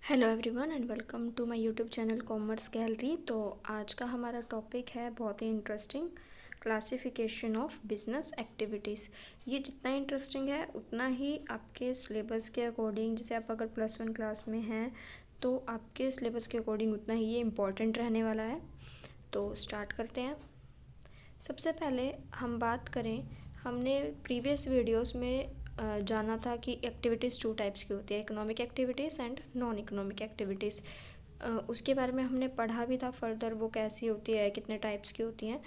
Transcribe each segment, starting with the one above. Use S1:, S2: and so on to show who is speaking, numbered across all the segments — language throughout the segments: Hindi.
S1: Hello everyone and welcome to my YouTube channel commerce gallery. तो आज का हमारा टॉपिक है बहुत ही interesting, classification of business activities. ये जितना इंटरेस्टिंग है उतना ही आपके सिलेबस के अकॉर्डिंग, जैसे आप अगर +1 क्लास में हैं तो आपके सिलेबस के अकॉर्डिंग उतना ही ये इम्पॉर्टेंट रहने वाला है। तो स्टार्ट करते हैं। सबसे पहले हम बात करें, हमने प्रीवियस वीडियोस में जाना था कि एक्टिविटीज़ 2 टाइप्स की होती है, economic activities and non economic activities. उसके बारे में हमने पढ़ा भी था फर्दर, वो कैसी होती है, कितने टाइप्स की होती हैं।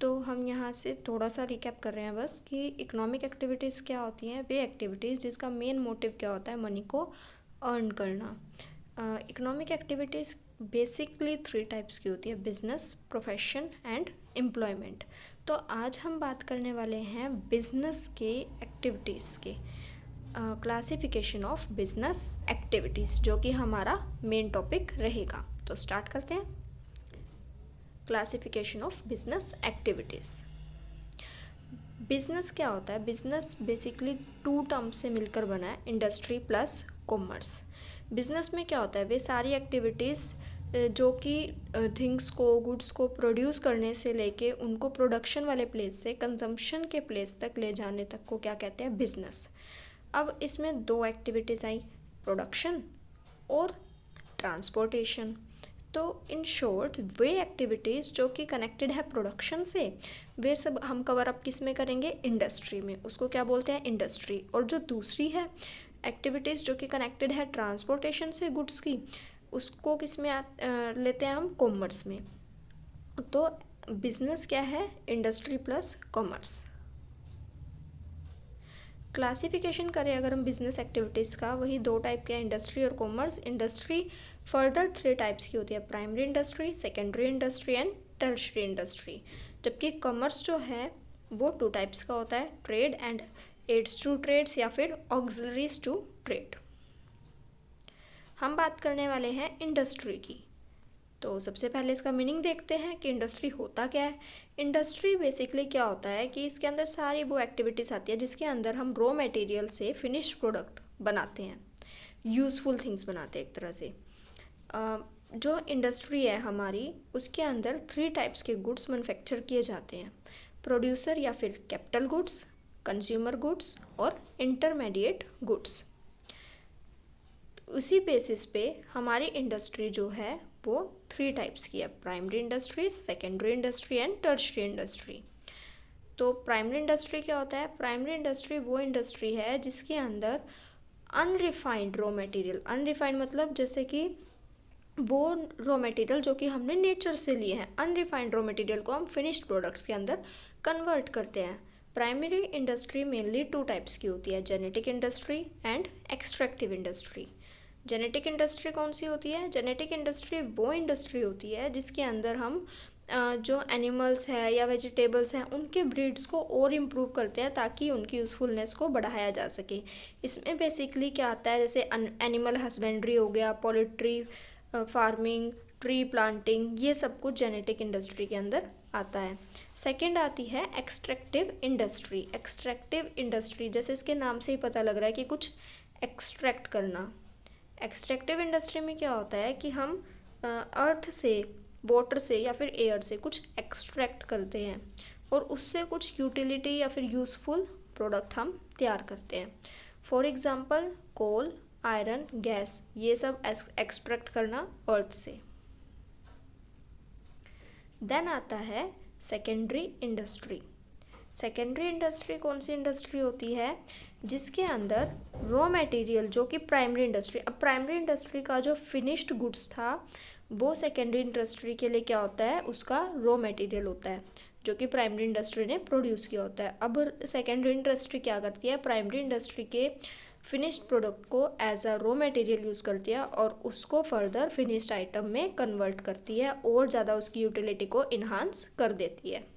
S1: तो हम यहाँ से थोड़ा सा रिकैप कर रहे हैं बस कि इकोनॉमिक एक्टिविटीज़ क्या होती हैं। वे एक्टिविटीज़ जिसका मेन मोटिव क्या होता है, मनी को अर्न करना। इकोनॉमिक एक्टिविटीज़ बेसिकली 3 टाइप्स की होती है, बिजनेस, प्रोफेशन एंड एम्प्लॉयमेंट। तो आज हम बात करने वाले हैं बिजनेस के एक्टिविटीज़ के, क्लासिफिकेशन ऑफ बिजनेस एक्टिविटीज़, जो कि हमारा मेन टॉपिक रहेगा। तो स्टार्ट करते हैं। Classification of business activities. Business क्या होता है? बिजनेस बेसिकली 2 टर्म्स से मिलकर बना है, इंडस्ट्री प्लस कॉमर्स। बिजनेस में क्या होता है? वे सारी एक्टिविटीज़ जो कि थिंग्स को, गुड्स को प्रोड्यूस करने से लेके उनको प्रोडक्शन वाले प्लेस से कंजम्पशन के प्लेस तक ले जाने तक को क्या कहते हैं? बिजनेस। अब इसमें 2 एक्टिविटीज़ आई, प्रोडक्शन और ट्रांसपोर्टेशन। तो इन शॉर्ट वे एक्टिविटीज़ जो कि कनेक्टेड है प्रोडक्शन से, वे सब हम कवर अप किस में करेंगे? इंडस्ट्री में। उसको क्या बोलते हैं? इंडस्ट्री। और जो दूसरी है एक्टिविटीज़ जो कि कनेक्टेड है ट्रांसपोर्टेशन से गुड्स की, उसको किस में लेते हैं हम? कॉमर्स में। तो बिजनेस क्या है? Industry plus commerce. क्लासिफिकेशन करें अगर हम बिजनेस एक्टिविटीज़ का, वही 2 टाइप के हैं, इंडस्ट्री और कॉमर्स। इंडस्ट्री फर्दर 3 टाइप्स की होती है, primary industry, secondary industry and tertiary industry. जबकि कॉमर्स जो है वो 2 टाइप्स का होता है, trade and aids to trades या फिर ऑक्सिलरीज टू ट्रेड। हम बात करने वाले हैं इंडस्ट्री की। तो सबसे पहले इसका मीनिंग देखते हैं कि इंडस्ट्री होता क्या है। इंडस्ट्री बेसिकली क्या होता है कि इसके अंदर सारी वो एक्टिविटीज़ आती है जिसके अंदर हम रॉ मटेरियल से फिनिश्ड प्रोडक्ट बनाते हैं, यूज़फुल थिंग्स बनाते हैं एक तरह से। जो इंडस्ट्री है हमारी, उसके अंदर 3 टाइप्स के गुड्स मैन्युफैक्चर किए जाते हैं, प्रोड्यूसर या फिर कैपिटल गुड्स, कंज्यूमर गुड्स और इंटरमीडिएट गुड्स। उसी बेसिस पे हमारी इंडस्ट्री जो है वो 3 टाइप्स की है, primary industry, secondary industry and tertiary industry. तो प्राइमरी इंडस्ट्री क्या होता है? प्राइमरी इंडस्ट्री वो इंडस्ट्री है जिसके अंदर अनरिफाइंड रॉ मटेरियल, अनरिफाइंड मतलब जैसे कि वो रॉ मटेरियल जो कि हमने नेचर से लिए हैं, अनरिफाइंड रॉ मटेरियल को हम फिनिश्ड प्रोडक्ट्स के अंदर कन्वर्ट करते हैं। प्राइमरी इंडस्ट्री मेनली 2 टाइप्स की होती है, genetic industry and extractive industry. Genetic industry कौन सी होती है? जेनेटिक इंडस्ट्री वो इंडस्ट्री होती है जिसके अंदर हम जो एनिमल्स है या वेजिटेबल्स हैं उनके ब्रीड्स को और इम्प्रूव करते हैं ताकि उनकी यूज़फुलनेस को बढ़ाया जा सके। इसमें बेसिकली क्या आता है, जैसे एनिमल हस्बेंड्री हो गया, पोल्ट्री फार्मिंग, ट्री प्लांटिंग, ये सब कुछ जेनेटिक इंडस्ट्री के अंदर आता है। सेकंड आती है एक्सट्रैक्टिव इंडस्ट्री। एक्सट्रैक्टिव इंडस्ट्री जैसे इसके नाम से ही पता लग रहा है कि कुछ एक्सट्रैक्ट करना। एक्सट्रैक्टिव इंडस्ट्री में क्या होता है कि हम अर्थ से, वाटर से या फिर एयर से कुछ एक्सट्रैक्ट करते हैं और उससे कुछ यूटिलिटी या फिर यूज़फुल प्रोडक्ट हम तैयार करते हैं। For example coal, iron, gas, ये सब एक्सट्रैक्ट करना अर्थ से। देन आता है सेकेंडरी इंडस्ट्री। सेकेंडरी इंडस्ट्री कौन सी इंडस्ट्री होती है? जिसके अंदर रॉ मटेरियल जो कि प्राइमरी इंडस्ट्री, अब प्राइमरी इंडस्ट्री का जो फिनिश्ड गुड्स था वो सेकेंडरी इंडस्ट्री के लिए क्या होता है? उसका रॉ मटेरियल होता है जो कि प्राइमरी इंडस्ट्री ने प्रोड्यूस किया होता है। अब सेकेंडरी इंडस्ट्री क्या करती है? प्राइमरी इंडस्ट्री के फिनिश्ड प्रोडक्ट को as a raw material use करती है और उसको फर्दर फिनिश्ड आइटम में कन्वर्ट करती है और ज़्यादा उसकी यूटिलिटी को इन्हांस कर देती है।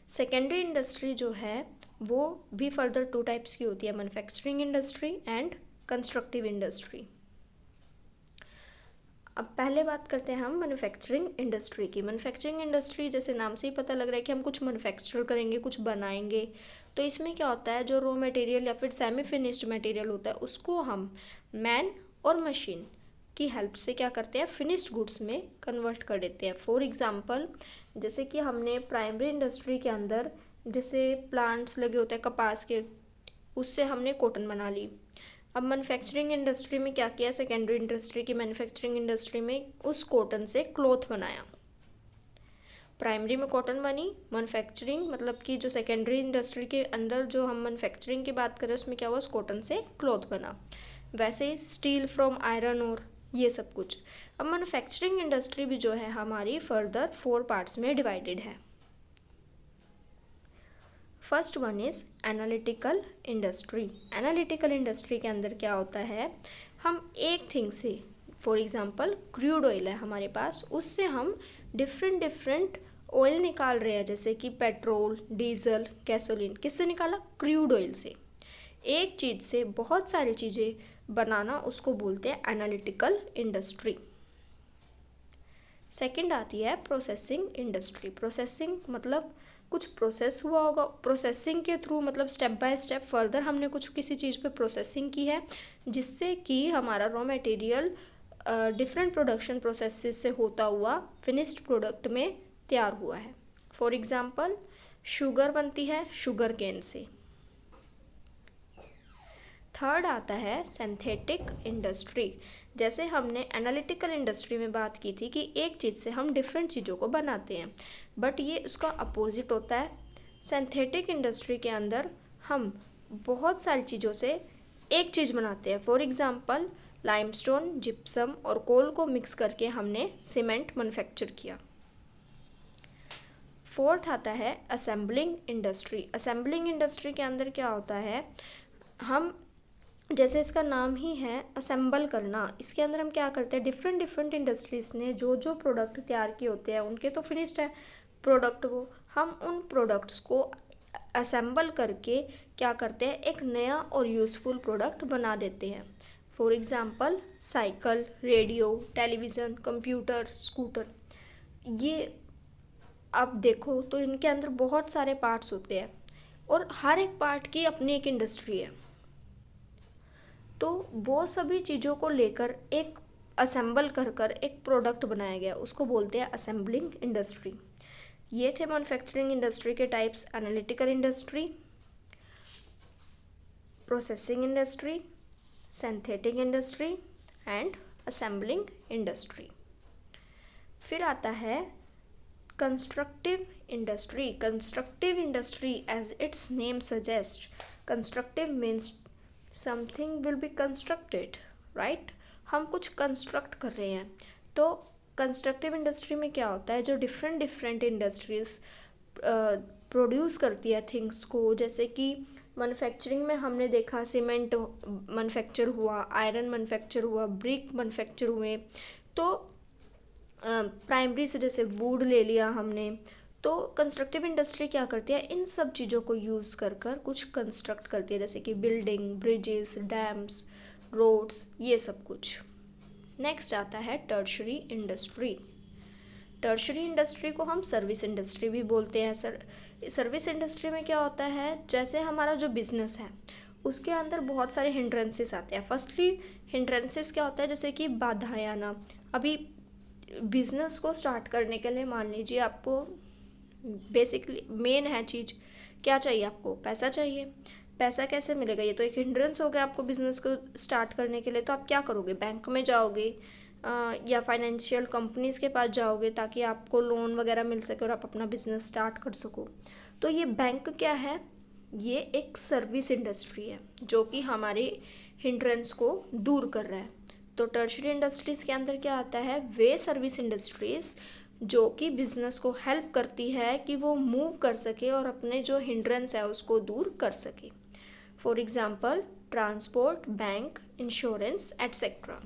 S1: सेकेंडरी इंडस्ट्री जो है वो भी फर्दर 2 टाइप्स की होती है, manufacturing industry and constructive industry. अब पहले बात करते हैं हम मैन्युफैक्चरिंग इंडस्ट्री की। मैन्युफैक्चरिंग इंडस्ट्री जैसे नाम से ही पता लग रहा है कि हम कुछ मैन्युफैक्चर करेंगे, कुछ बनाएंगे। तो इसमें क्या होता है, जो रॉ मटेरियल या फिर सेमी फिनिश्ड मटेरियल होता है उसको हम मैन और मशीन की हेल्प से क्या करते हैं, फिनिश्ड गुड्स में कन्वर्ट कर देते हैं। फॉर एग्जांपल, जैसे कि हमने प्राइमरी इंडस्ट्री के अंदर जैसे प्लांट्स लगे होते हैं कपास के, उससे हमने कॉटन बना ली। अब मैन्युफैक्चरिंग इंडस्ट्री में क्या किया, सेकेंडरी इंडस्ट्री की मैन्युफैक्चरिंग इंडस्ट्री में उस कॉटन से क्लॉथ बनाया। प्राइमरी में कॉटन बनी, मैन्युफैक्चरिंग मतलब कि जो सेकेंडरी इंडस्ट्री के अंदर जो हम मैन्युफैक्चरिंग की बात करें उसमें क्या हुआ, उस कॉटन से क्लॉथ बना। वैसे ही स्टील फ्रॉम आयरन और ये सब कुछ। अब मैन्युफैक्चरिंग इंडस्ट्री भी जो है हमारी फर्दर 4 पार्ट्स में डिवाइडेड है। First one is analytical industry. Analytical industry के अंदर क्या होता है, हम एक थिंग से, फॉर एग्जांपल क्रूड ऑयल है हमारे पास, उससे हम डिफरेंट ऑयल निकाल रहे हैं, जैसे कि पेट्रोल, डीजल, गैसोलीन। किससे निकाला, क्रूड ऑयल से। एक चीज़ से बहुत सारी चीज़ें बनाना, उसको बोलते हैं एनालिटिकल इंडस्ट्री। सेकंड आती है प्रोसेसिंग इंडस्ट्री। प्रोसेसिंग मतलब कुछ प्रोसेस हुआ होगा, प्रोसेसिंग के थ्रू मतलब स्टेप बाय स्टेप फर्दर हमने कुछ किसी चीज़ पे प्रोसेसिंग की है, जिससे कि हमारा raw material different production processes से होता हुआ फिनिश्ड प्रोडक्ट में तैयार हुआ है। फॉर एग्जांपल, शुगर बनती है शुगर केन से। थर्ड आता है सिंथेटिक इंडस्ट्री। जैसे हमने एनालिटिकल इंडस्ट्री में बात की थी कि एक चीज़ से हम डिफरेंट चीज़ों को बनाते हैं, बट ये उसका अपोजिट होता है। सिंथेटिक इंडस्ट्री के अंदर हम बहुत सारी चीज़ों से एक चीज़ बनाते हैं। फॉर एग्जांपल, लाइमस्टोन, जिप्सम और कोल को मिक्स करके हमने सीमेंट मैन्युफैक्चर किया। फोर्थ आता है असेंबलिंग इंडस्ट्री। असेंबलिंग इंडस्ट्री के अंदर क्या होता है, हम जैसे इसका नाम ही है असेंबल करना, इसके अंदर हम क्या करते हैं, डिफरेंट इंडस्ट्रीज़ ने जो जो प्रोडक्ट तैयार किए होते हैं, उनके तो फिनिश्ड है प्रोडक्ट, वो हम उन प्रोडक्ट्स को असेंबल करके क्या करते हैं, एक नया और यूज़फुल प्रोडक्ट बना देते हैं। For example, cycle, radio, television, computer, scooter. ये आप देखो तो इनके अंदर बहुत सारे पार्ट्स होते हैं और हर एक पार्ट की अपनी एक इंडस्ट्री है। तो वो सभी चीज़ों को लेकर एक असेंबल कर एक प्रोडक्ट बनाया गया, उसको बोलते हैं असेंबलिंग इंडस्ट्री। ये थे मैन्युफैक्चरिंग इंडस्ट्री के types, analytical industry, processing industry, synthetic industry and assembling industry. फिर आता है constructive industry. Constructive industry as its name suggest, constructive means something will be constructed, right. हम कुछ कंस्ट्रक्ट कर रहे हैं। तो कंस्ट्रक्टिव इंडस्ट्री में क्या होता है, जो डिफरेंट इंडस्ट्रीज प्रोड्यूस करती है थिंग्स को, जैसे कि मैन्युफैक्चरिंग में हमने देखा सीमेंट मैन्युफैक्चर हुआ, आयरन मैन्युफैक्चर हुआ, ब्रिक मैन्युफैक्चर हुए। तो प्राइमरी से जैसे वुड ले लिया हमने, तो कंस्ट्रक्टिव इंडस्ट्री क्या करती है, इन सब चीज़ों को यूज़ कर कुछ कंस्ट्रक्ट करती है, जैसे कि बिल्डिंग, ब्रिजेस, डैम्स, रोड्स, ये सब कुछ। नेक्स्ट आता है टर्शरी इंडस्ट्री। टर्शरी इंडस्ट्री को हम सर्विस इंडस्ट्री भी बोलते हैं। सर्विस इंडस्ट्री में क्या होता है, जैसे हमारा जो बिजनेस है उसके अंदर बहुत सारे हिंड्रेंसेस आते हैं। फर्स्टली हिंड्रेंसेस क्या होता है, जैसे कि बाधाएं आना। अभी बिजनेस को स्टार्ट करने के लिए मान लीजिए आपको बेसिकली मेन है चीज़, क्या चाहिए आपको, पैसा चाहिए। पैसा कैसे मिलेगा, ये तो एक हिंड्रेंस हो गया आपको बिजनेस को स्टार्ट करने के लिए। तो आप क्या करोगे, बैंक में जाओगे या फाइनेंशियल कंपनीज़ के पास जाओगे ताकि आपको लोन वगैरह मिल सके और आप अपना बिजनेस स्टार्ट कर सको। तो ये बैंक क्या है, ये एक सर्विस इंडस्ट्री है जो कि हमारे हिंड्रेंस को दूर कर रहा है। तो टर्शरी इंडस्ट्रीज़ के अंदर क्या आता है, वे सर्विस इंडस्ट्रीज़ जो कि बिजनेस को हेल्प करती है कि वो मूव कर सके और अपने जो हिंड्रेंस है उसको दूर कर सके। For example, transport, bank, insurance etcetera.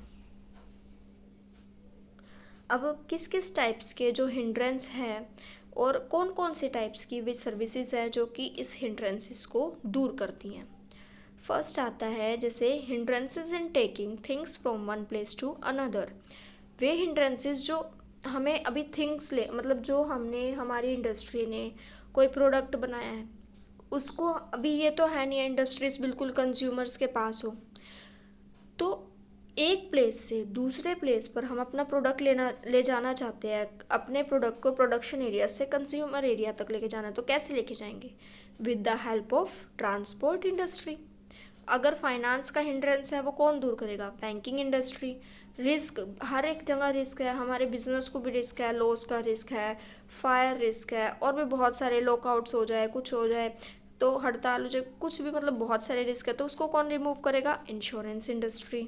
S1: अब किस किस टाइप्स के जो हिंड्रेंस है और कौन कौन से टाइप्स की वे सर्विसेज हैं जो कि इस हिंड्रेंसेस को दूर करती हैं। फर्स्ट आता है जैसे hindrances in taking things from one place to another. वे हिंड्रेंसेस जो हमें अभी थिंग्स मतलब जो हमने हमारी इंडस्ट्री ने कोई प्रोडक्ट बनाया है उसको, अभी ये तो है नहीं इंडस्ट्रीज बिल्कुल कंज्यूमर्स के पास हो, तो एक प्लेस से दूसरे प्लेस पर हम अपना प्रोडक्ट ले जाना चाहते हैं, अपने प्रोडक्ट को प्रोडक्शन एरिया से कंज्यूमर एरिया तक लेके जाना है, तो कैसे लेके जाएंगे? With the help of transport industry. अगर फाइनेंस का हिंड्रेंस है वो कौन दूर करेगा? Banking industry. रिस्क, हर एक जगह रिस्क है, हमारे बिजनेस को भी रिस्क है, लॉस का रिस्क है, फायर रिस्क है, और भी बहुत सारे लॉकआउट्स हो जाए, कुछ हो जाए तो हड़ताल हो जाए, कुछ भी, मतलब बहुत सारे रिस्क है, तो उसको कौन रिमूव करेगा? Insurance industry.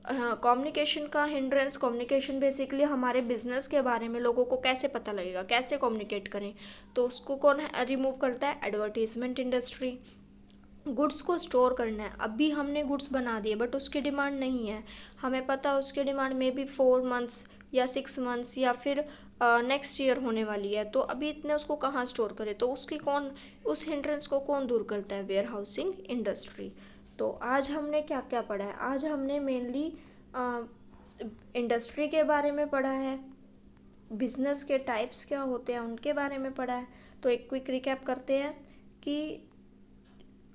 S1: कम्युनिकेशन का हिंड्रेंस, कम्युनिकेशन बेसिकली हमारे बिजनेस के बारे में लोगों को कैसे पता लगेगा, कैसे कम्युनिकेट करें, तो उसको कौन रिमूव करता है? Advertisement industry. गुड्स को स्टोर करना है, अभी हमने गुड्स बना दिए बट उसकी डिमांड नहीं है, हमें पता है उसकी डिमांड मे बी 4 मंथ्स या 6 मंथ्स या फिर नेक्स्ट ईयर होने वाली है, तो अभी इतने उसको कहाँ स्टोर करें, तो उसकी कौन, उस हिंड्रेंस को कौन दूर करता है? Warehousing industry. तो आज हमने क्या क्या पढ़ा है? आज हमने मेनली इंडस्ट्री के बारे में पढ़ा है, बिजनेस के टाइप्स क्या होते हैं उनके बारे में पढ़ा है। तो एक क्विक रिकैप करते हैं कि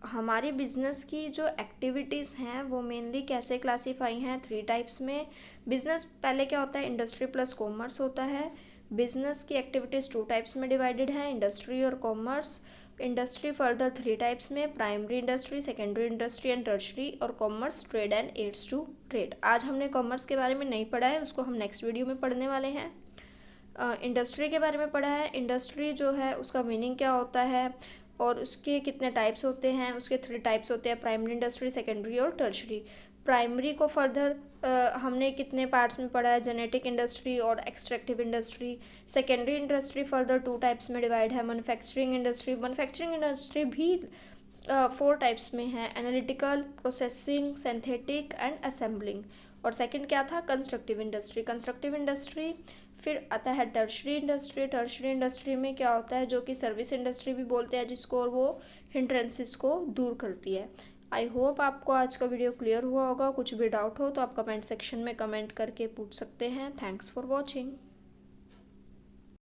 S1: हमारी बिजनेस की जो एक्टिविटीज़ हैं वो मेनली कैसे क्लासीफाई हैं? 3 टाइप्स में। बिजनेस पहले क्या होता है? इंडस्ट्री प्लस कॉमर्स होता है। बिजनेस की एक्टिविटीज़ 2 टाइप्स में डिवाइडेड है, इंडस्ट्री और कॉमर्स। इंडस्ट्री फर्दर 3 टाइप्स में, primary industry, secondary industry and tertiary, और commerce trade and aids to trade. आज हमने कॉमर्स के बारे में नहीं पढ़ा है, उसको हम नेक्स्ट वीडियो में पढ़ने वाले हैं। इंडस्ट्री के बारे में पढ़ा है, इंडस्ट्री जो है उसका मीनिंग क्या होता है और उसके कितने टाइप्स होते हैं। उसके 3 टाइप्स होते हैं, प्राइमरी इंडस्ट्री, सेकेंडरी और टर्शरी। प्राइमरी को फर्दर हमने कितने पार्ट्स में पढ़ा है? जेनेटिक इंडस्ट्री और extractive industry. Secondary industry further 2 types में डिवाइड है, मैन्युफैक्चरिंग इंडस्ट्री। मैन्युफैक्चरिंग इंडस्ट्री भी 4 टाइप्स में है, analytical, processing, synthetic and assembling. और सेकंड क्या था? Constructive industry. कंस्ट्रक्टिव इंडस्ट्री फिर आता है टर्शरी इंडस्ट्री। टर्शरी इंडस्ट्री में क्या होता है, जो कि सर्विस इंडस्ट्री भी बोलते हैं जिसको, और वो हिंड्रेंसेस को दूर करती है। आई होप आपको आज का वीडियो क्लियर हुआ होगा। कुछ भी डाउट हो तो आप कमेंट सेक्शन में कमेंट करके पूछ सकते हैं। Thanks for watching.